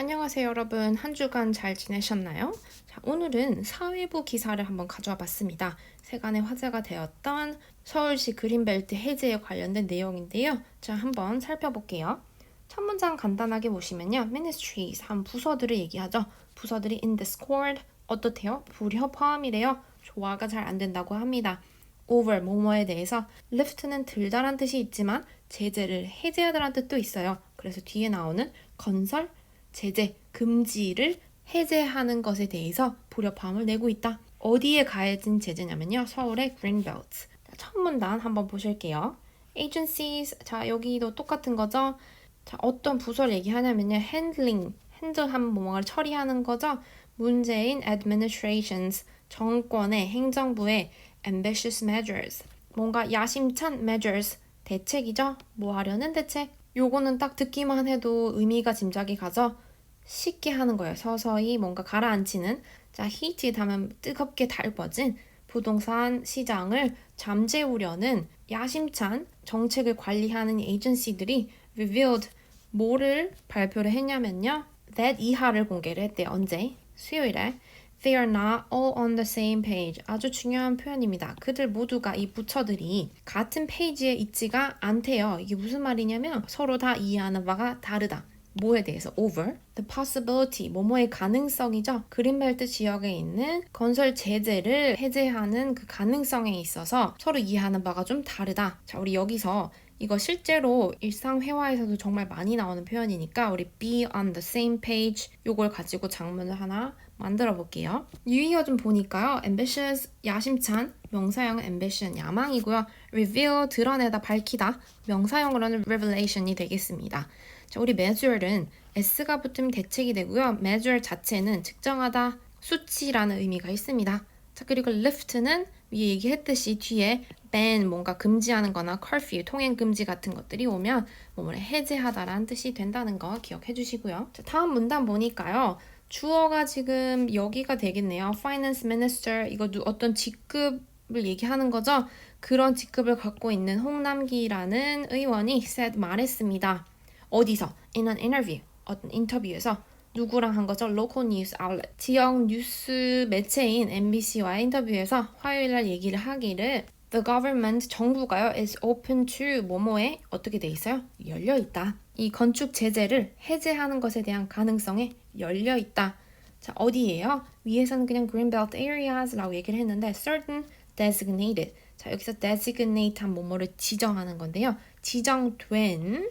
안녕하세요, 여러분. 한 주간 잘 지내셨나요? 자, 오늘은 사회부 기사를 한번 가져와 봤습니다. 세간의 화제가 되었던 서울시 그린벨트 해제에 관련된 내용인데요. 자, 한번 살펴볼게요. 첫 문장 간단하게 보시면요. Ministries, 한 부서들을 얘기하죠. 부서들이 in discord, 어떻대요? 불협화음이래요. 조화가 잘 안 된다고 합니다. over, 뭐뭐에 대해서 lift는 들다란 뜻이 있지만 제재를 해제하다란 뜻도 있어요. 그래서 뒤에 나오는 건설, 제재, 금지를 해제하는 것에 대해서 불협화음을 내고 있다. 어디에 가해진 제재냐면요. 서울의 그린벨트. 첫 문단 한번 보실게요. agencies, 자 여기도 똑같은 거죠. 자 어떤 부서를 얘기하냐면요. 핸들한 뭐뭐를 처리하는 거죠. 문재인 administrations, 정권의 행정부의 ambitious measures, 뭔가 야심찬 measures, 대책이죠. 뭐 하려는 대책. 요거는 딱 듣기만 해도 의미가 짐작이 가죠. 쉽게 하는 거예요. 서서히 뭔가 가라앉히는. 자, heated 하면 뜨겁게 달궈진 부동산 시장을 잠재우려는 야심찬 정책을 관리하는 에이전시들이 revealed 뭐를 발표를 했냐면요. that 이하를 공개를 했대요. 언제? 수요일에. They are not all on the same page. 아주 중요한 표현입니다. 그들 모두가 이 부처들이 같은 페이지에 있지가 않대요. 이게 무슨 말이냐면 서로 다 이해하는 바가 다르다. 뭐에 대해서? over. The possibility, 뭐뭐의 가능성이죠. 그린벨트 지역에 있는 건설 제재를 해제하는 그 가능성에 있어서 서로 이해하는 바가 좀 다르다. 자, 우리 여기서 이거 실제로 일상 회화에서도 정말 많이 나오는 표현이니까 우리 be on the same page 요걸 가지고 장문을 하나 만들어 볼게요. 유의어 좀 보니까요. ambitious, 야심찬, 명사형은 ambition, 야망이고요. reveal, 드러내다, 밝히다, 명사형으로는 revelation이 되겠습니다. 자, 우리 measure는 s가 붙으면 대책이 되고요. measure 자체는 측정하다, 수치라는 의미가 있습니다. 자, 그리고 lift는 위에 얘기했듯이 뒤에 ban, 뭔가 금지하는 거나 curfew, 통행 금지 같은 것들이 오면 뭐뭐를 해제하다라는 뜻이 된다는 거 기억해 주시고요. 자, 다음 문단 보니까요. 주어가 지금 여기가 되겠네요. Finance Minister, 이거 어떤 직급을 얘기하는 거죠. 그런 직급을 갖고 있는 홍남기라는 의원이 said 말했습니다. 어디서? In an interview, 어떤 인터뷰에서 누구랑 한 거죠? Local news outlet, 지역 뉴스 매체인 MBC와의 인터뷰에서 화요일날 얘기를 하기를 The government, 정부가요, is open to 뭐뭐에 어떻게 돼 있어요? 열려 있다. 이 건축 제재를 해제하는 것에 대한 가능성에 열려 있다. 자, 어디예요? 위에서는 그냥 greenbelt areas라고 얘기를 했는데 certain designated. 자, 여기서 designate한 뭐뭐를 지정하는 건데요. 지정된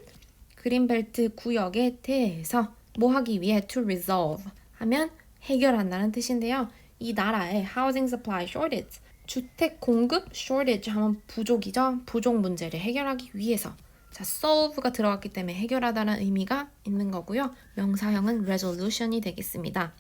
그린벨트 구역에 대해서 뭐 하기 위해 to resolve 하면 해결한다는 뜻인데요. 이 나라의 housing supply shortage, 주택 공급 shortage 하면 부족이죠. 부족 문제를 해결하기 위해서. 자, solve가 들어갔기 때문에 해결하다는 의미가 있는 거고요. 명사형은 resolution이 되겠습니다.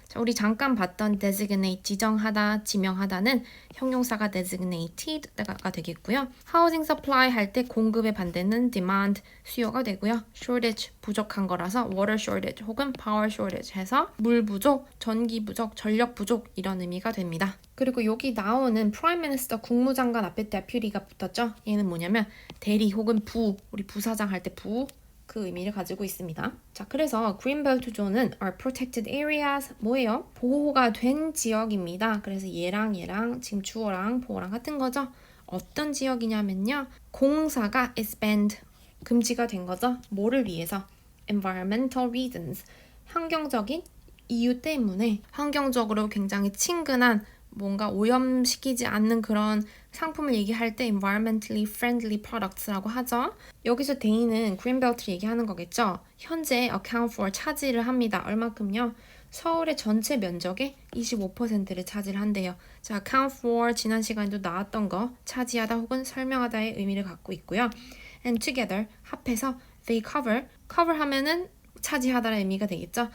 자, 우리 잠깐 봤던 designate, 지정하다, 지명하다는 형용사가 designated가 되겠고요. housing supply 할 때 공급의 반대는 demand, 수요가 되고요. shortage, 부족한 거라서 water shortage 혹은 power shortage 해서 물 부족, 전기 부족, 전력 부족 이런 의미가 됩니다. 그리고 여기 나오는 prime minister, 국무장관 앞에 deputy가 붙었죠. 얘는 뭐냐면 대리 혹은 부, 우리 부사장 할 때 부, 그 의미를 가지고 있습니다. 자, 그래서 Greenbelt 존은 are protected areas 뭐예요? 보호가 된 지역입니다. 그래서 얘랑 지금 주어랑 보호랑 같은 거죠. 어떤 지역이냐면요. 공사가 is banned, 금지가 된 거죠. 뭐를 위해서? Environmental reasons, 환경적인 이유 때문에 환경적으로 굉장히 친근한 뭔가 오염시키지 않는 그런 상품을 얘기할 때 environmentally friendly products라고 하죠. 여기서 대의는 greenbelt를 얘기하는 거겠죠. 현재 account for 차지를 합니다. 얼만큼요? 서울의 전체 면적의 25%를 차지한대요. 자, account for 지난 시간에도 나왔던 거 차지하다 혹은 설명하다의 의미를 갖고 있고요. And together 합해서 they cover 하면은 차지하다의 의미가 되겠죠.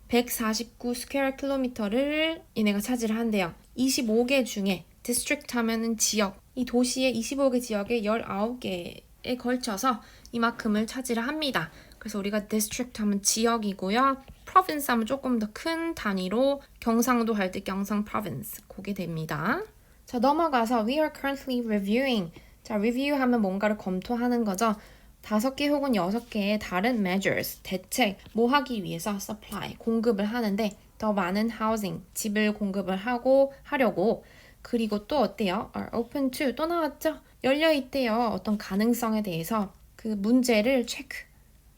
149 스퀘어 킬로미터를 얘네가 차지를 한대요. 25개 중에 district 하면은 지역, 이 도시의 25개 지역의 19개에 걸쳐서 이만큼을 차지를 합니다. 그래서 우리가 district 하면 지역이고요. province 하면 조금 더 큰 단위로 경상도 할 때 경상 province 그게 됩니다. 자, 넘어가서 we are currently reviewing. 자, review 하면 뭔가를 검토하는 거죠. 5개 혹은 6개의 다른 measures, 대책, 뭐 하기 위해서 supply, 공급을 하는데 더 많은 housing, 집을 공급을 하려고 그리고 또 어때요? are open to, 또 나왔죠? 열려 있대요. 어떤 가능성에 대해서 그 문제를 체크,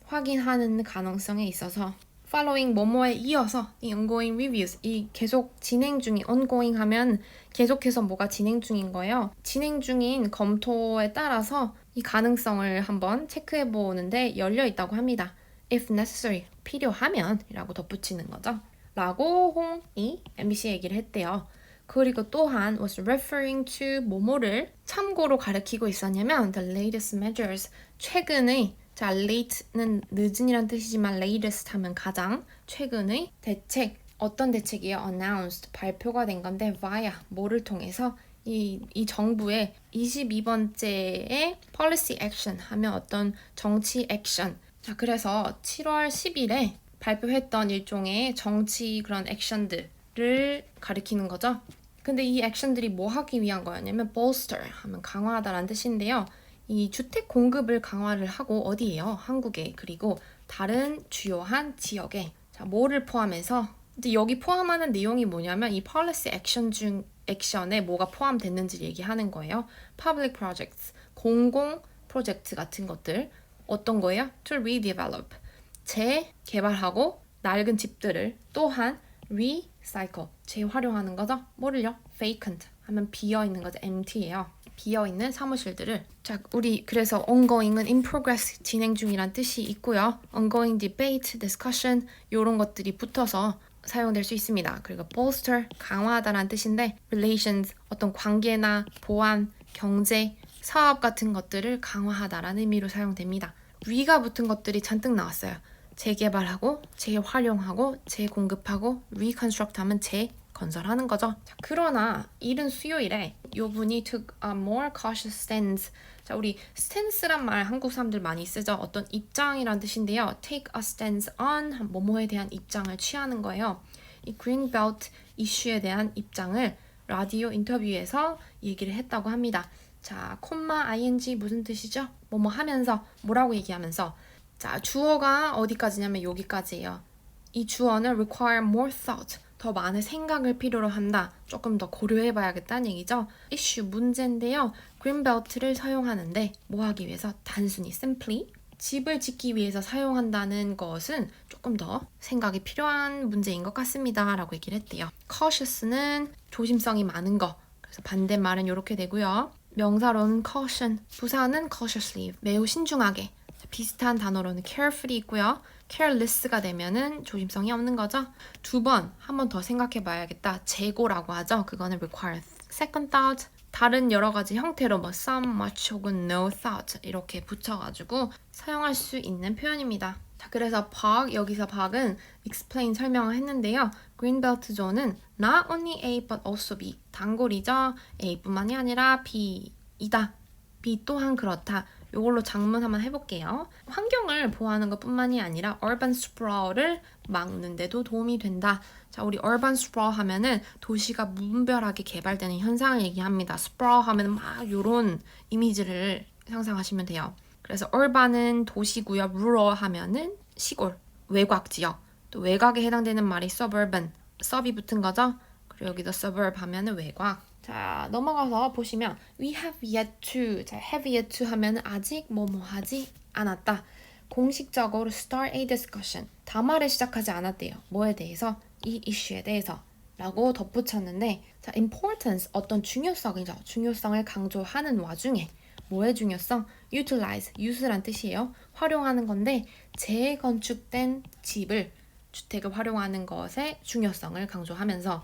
확인하는 가능성에 있어서 following 뭐뭐에 이어서 이 ongoing reviews, 이 계속 진행 중인 ongoing 하면 계속해서 뭐가 진행 중인 거예요. 진행 중인 검토에 따라서 이 가능성을 한번 체크해 보는데 열려 있다고 합니다. if necessary, 필요하면 이라고 덧붙이는 거죠. 라고 홍이 MBC 얘기를 했대요. 그리고 또한 was referring to 뭐뭐를 참고로 가리키고 있었냐면 the latest measures, 최근의 자, late는 늦은이란 뜻이지만 latest 하면 가장 최근의 대책, 어떤 대책이에요? announced, 발표가 된 건데 via, 뭐를 통해서 이 정부의 22번째의 policy action 하면 어떤 정치 액션. 자, 그래서 7월 10일에 발표했던 일종의 정치 그런 액션들을 가리키는 거죠. 근데 이 액션들이 뭐 하기 위한 거였냐면 bolster 하면 강화하다라는 뜻인데요. 이 주택 공급을 강화를 하고 어디에요? 한국에 그리고 다른 주요한 지역에 자, 뭐를 포함해서 이제 여기 포함하는 내용이 뭐냐면 이 policy action 중 액션에 뭐가 포함됐는지 얘기하는 거예요. public projects, 공공 프로젝트 같은 것들 어떤 거예요? to redevelop, 재개발하고 낡은 집들을 또한 recycle, 재활용하는 거죠. 뭐를요? vacant 하면 비어있는 거죠. empty예요. 비어있는 사무실들을 자 우리 그래서 ongoing은 in progress 진행 중이란 뜻이 있고요. ongoing debate, discussion 이런 것들이 붙어서 사용될 수 있습니다. 그리고 bolster 강화하다라는 뜻인데 relations 어떤 관계나 보안, 경제, 사업 같은 것들을 강화하다라는 의미로 사용됩니다. re가 붙은 것들이 잔뜩 나왔어요. 재개발하고 재활용하고 재공급하고 reconstruct 하면 재건설하는 거죠. 자, 그러나 이른 수요일에 요분이 took a more cautious stance. 자, 우리 stance란 말 한국 사람들 많이 쓰죠. 어떤 입장이란 뜻인데요. take a stance on 뭐뭐에 대한 입장을 취하는 거예요. 이 greenbelt 이슈에 대한 입장을 라디오 인터뷰에서 얘기를 했다고 합니다. 자, 콤마 ing 무슨 뜻이죠? 뭐뭐 하면서 뭐라고 얘기하면서 자, 주어가 어디까지냐면 여기까지예요. 이 주어는 require more thought, 더 많은 생각을 필요로 한다. 조금 더 고려해봐야겠다는 얘기죠. 이슈 문제인데요. greenbelt를 사용하는데 뭐 하기 위해서? 단순히 simply 집을 짓기 위해서 사용한다는 것은 조금 더 생각이 필요한 문제인 것 같습니다. 라고 얘기를 했대요. cautious는 조심성이 많은 거. 그래서 반대말은 이렇게 되고요. 명사로는 caution, 부사는 cautiously, 매우 신중하게. 비슷한 단어로는 carefully 있고요. careless가 되면은 조심성이 없는 거죠. 한 번 더 생각해 봐야겠다. 재고라고 하죠. 그거는 require second thought. 다른 여러 가지 형태로 뭐 some, much 혹은 no thought 이렇게 붙여가지고 사용할 수 있는 표현입니다. 자, 그래서 여기서 박은 explain 설명을 했는데요. greenbelt zone은 not only A but also B. 단골이죠. A뿐만이 아니라 B이다. B 또한 그렇다. 이걸로 작문 한번 해볼게요. 환경을 보호하는 것뿐만이 아니라 urban sprawl을 막는 데도 도움이 된다. 자, 우리 urban sprawl 하면은 도시가 무분별하게 개발되는 현상을 얘기합니다. sprawl 하면은 막 이런 이미지를 상상하시면 돼요. 그래서 urban은 도시고요. rural 하면은 시골, 외곽 지역. 또 외곽에 해당되는 말이 suburban, sub이 붙은 거죠. 그리고 여기도 suburb 하면은 외곽. 자, 넘어가서 보시면 we have yet to. 자, have yet to 하면 아직 뭐뭐 하지 않았다. 공식적으로 start a discussion. 담화를 시작하지 않았대요. 뭐에 대해서? 이 이슈에 대해서. 라고 덧붙였는데 자, importance 어떤 중요성이죠. 중요성을 강조하는 와중에 뭐의 중요성? utilize, use란 뜻이에요. 활용하는 건데 재건축된 집을 주택을 활용하는 것의 중요성을 강조하면서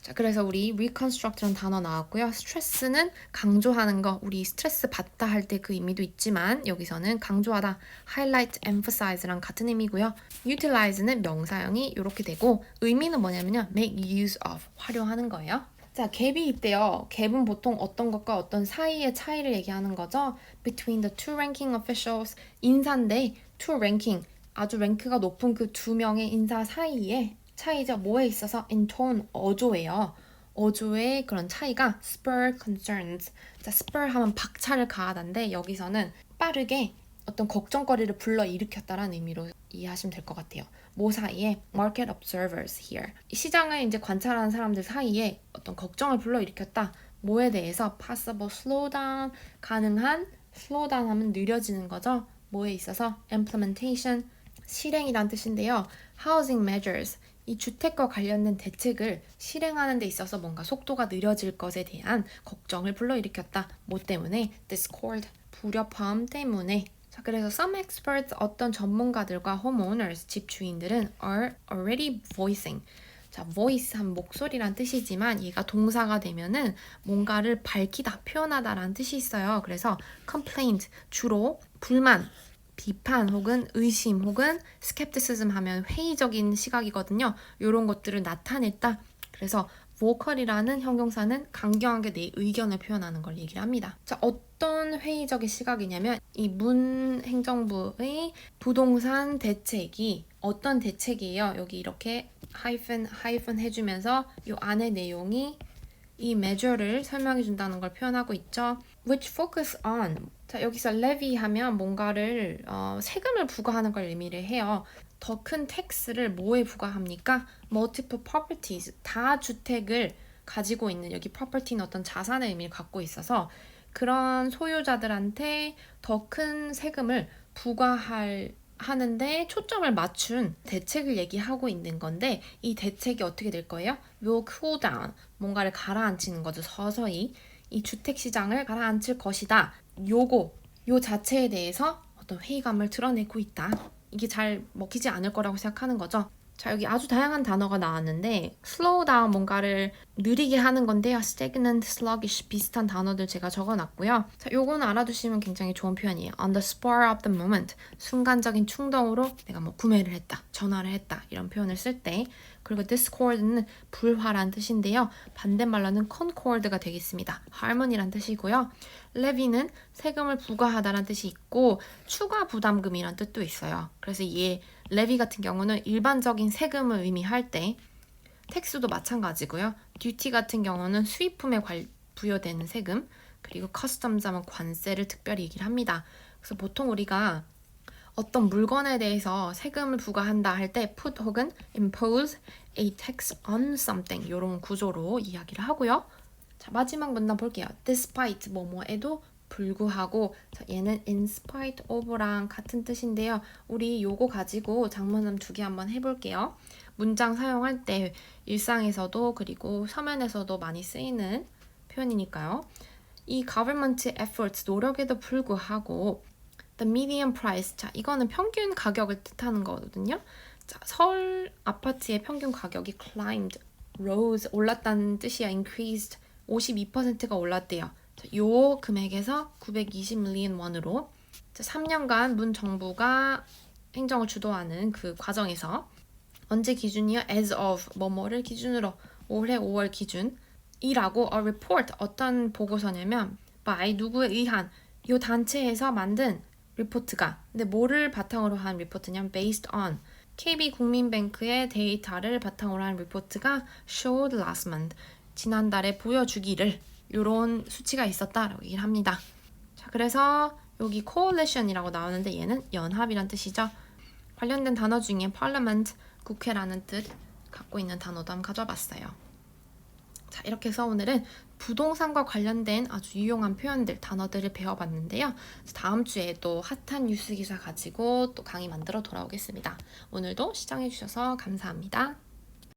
자, 그래서 우리 reconstruct라는 단어 나왔고요. stress는 강조하는 거, 우리 스트레스 받다 할 때 그 의미도 있지만 여기서는 강조하다, highlight, emphasize랑 같은 의미고요. utilize는 명사형이 이렇게 되고 의미는 뭐냐면요. make use of, 활용하는 거예요. 자, 갭이 있대요. 갭은 보통 어떤 것과 어떤 사이의 차이를 얘기하는 거죠. between the two ranking officials, 인사인데 two ranking, 아주 랭크가 높은 그 두 명의 인사 사이에 차이죠. 뭐에 있어서? in tone, 어조예요. 어조의 그런 차이가 spur concerns. 자, spur 하면 박차를 가하다인데 여기서는 빠르게 어떤 걱정거리를 불러일으켰다라는 의미로 이해하시면 될 것 같아요. 뭐 사이에 market observers here. 시장을 이제 관찰하는 사람들 사이에 어떤 걱정을 불러일으켰다. 뭐에 대해서 possible slowdown, 가능한 slowdown 하면 느려지는 거죠. 뭐에 있어서 implementation, 실행이란 뜻인데요. housing measures, 이 주택과 관련된 대책을 실행하는 데 있어서 뭔가 속도가 느려질 것에 대한 걱정을 불러일으켰다. 뭐 때문에? discord, 불협화음 때문에. 자, 그래서 some experts, 어떤 전문가들과 homeowners, 집주인들은 are already voicing. 자, voice 한 목소리란 뜻이지만 얘가 동사가 되면은 뭔가를 밝히다, 표현하다라는 뜻이 있어요. 그래서 complaint, 주로 불만, 비판 혹은 의심 혹은 skepticism 하면 회의적인 시각이거든요. 이런 것들을 나타냈다. 그래서 vocal이라는 형용사는 강경하게 내 의견을 표현하는 걸 얘기를 합니다. 자, 어떤 회의적인 시각이냐면 이 문 행정부의 부동산 대책이 어떤 대책이에요? 여기 이렇게 하이픈 해주면서 이 안의 내용이 이 measure를 설명해 준다는 걸 표현하고 있죠. which focus on. 자, 여기서 levy 하면 뭔가를 세금을 부과하는 걸 의미를 해요. 더 큰 텍스를 뭐에 부과합니까? multiple properties, 다주택을 가지고 있는, 여기 property는 어떤 자산의 의미를 갖고 있어서 그런 소유자들한테 더 큰 세금을 하는데 초점을 맞춘 대책을 얘기하고 있는 건데 이 대책이 어떻게 될 거예요? will cool down, 뭔가를 가라앉히는 거죠. 서서히 이 주택시장을 가라앉힐 것이다. 요 자체에 대해서 어떤 회의감을 드러내고 있다. 이게 잘 먹히지 않을 거라고 생각하는 거죠. 자, 여기 아주 다양한 단어가 나왔는데 slow down, 뭔가를 느리게 하는 건데요. stagnant, sluggish 비슷한 단어들 제가 적어놨고요. 자, 요거는 알아두시면 굉장히 좋은 표현이에요. on the spur of the moment, 순간적인 충동으로 내가 뭐 구매를 했다, 전화를 했다 이런 표현을 쓸 때. 그리고 discord는 불화란 뜻인데요. 반대말로는 concord가 되겠습니다. harmony란 뜻이고요. levy는 세금을 부과하다란 뜻이 있고 추가 부담금이란 뜻도 있어요. 그래서 얘 레비 같은 경우는 일반적인 세금을 의미할 때 텍스도 마찬가지고요. 듀티 같은 경우는 수입품에 부여되는 세금, 그리고 커스텀즈 하면 관세를 특별히 얘기를 합니다. 그래서 보통 우리가 어떤 물건에 대해서 세금을 부과한다 할 때 put 혹은 impose a tax on something 이런 구조로 이야기를 하고요. 자, 마지막 문단 볼게요. despite 뭐뭐에도 불구하고, 자, 얘는 in spite of랑 같은 뜻인데요. 우리 요거 가지고 장문음 2개 한번 해볼게요. 문장 사용할 때 일상에서도 그리고 서면에서도 많이 쓰이는 표현이니까요. 이 government efforts, 노력에도 불구하고 the median price, 자, 이거는 평균 가격을 뜻하는 거거든요. 자, 서울 아파트의 평균 가격이 climbed, rose, 올랐다는 뜻이야. increased, 52%가 올랐대요. 자, 요 금액에서 920 밀리언 원으로 3년간 문 정부가 행정을 주도하는 그 과정에서 언제 기준이요? as of 뭐뭐를 기준으로 올해 5월 기준이라고 a report, 어떤 보고서냐면 by 누구에 의한 요 단체에서 만든 리포트가, 근데 뭐를 바탕으로 한 리포트냐면 based on KB국민뱅크의 데이터를 바탕으로 한 리포트가 showed last month, 지난달에 보여주기를 이런 수치가 있었다라고 얘기를 합니다. 자, 그래서 여기 coalition이라고 나오는데 얘는 연합이란 뜻이죠. 관련된 단어 중에 parliament, 국회라는 뜻 갖고 있는 단어도 한번 가져봤어요. 자, 이렇게 해서 오늘은 부동산과 관련된 아주 유용한 표현들, 단어들을 배워봤는데요. 다음 주에 또 핫한 뉴스 기사 가지고 또 강의 만들어 돌아오겠습니다. 오늘도 시청해주셔서 감사합니다.